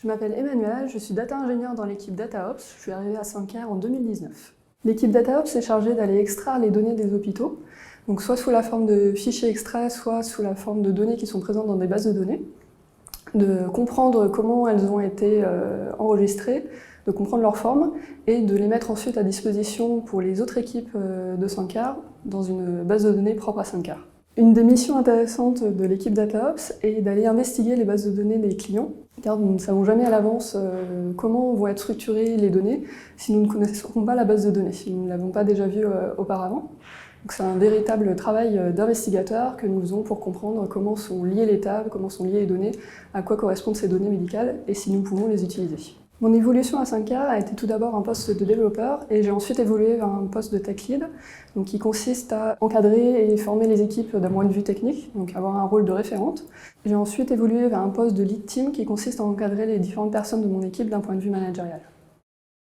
Je m'appelle Emmanuelle, je suis data ingénieure dans l'équipe DataOps. Je suis arrivée à Sancar en 2019. L'équipe DataOps est chargée d'aller extraire les données des hôpitaux, donc soit sous la forme de fichiers extraits, soit sous la forme de données qui sont présentes dans des bases de données, de comprendre comment elles ont été enregistrées, de comprendre leur forme et de les mettre ensuite à disposition pour les autres équipes de Sancar dans une base de données propre à Sancar. Une des missions intéressantes de l'équipe DataOps est d'aller investiguer les bases de données des clients, car nous ne savons jamais à l'avance comment vont être structurées les données si nous ne connaissons pas la base de données, si nous ne l'avons pas déjà vue auparavant. C'est un véritable travail d'investigateur que nous faisons pour comprendre comment sont liées les tables, comment sont liées les données, à quoi correspondent ces données médicales et si nous pouvons les utiliser. Mon évolution à Sancar a été tout d'abord un poste de développeur et j'ai ensuite évolué vers un poste de tech lead, donc qui consiste à encadrer et former les équipes d'un point de vue technique, donc avoir un rôle de référente. J'ai ensuite évolué vers un poste de lead team qui consiste à encadrer les différentes personnes de mon équipe d'un point de vue managérial.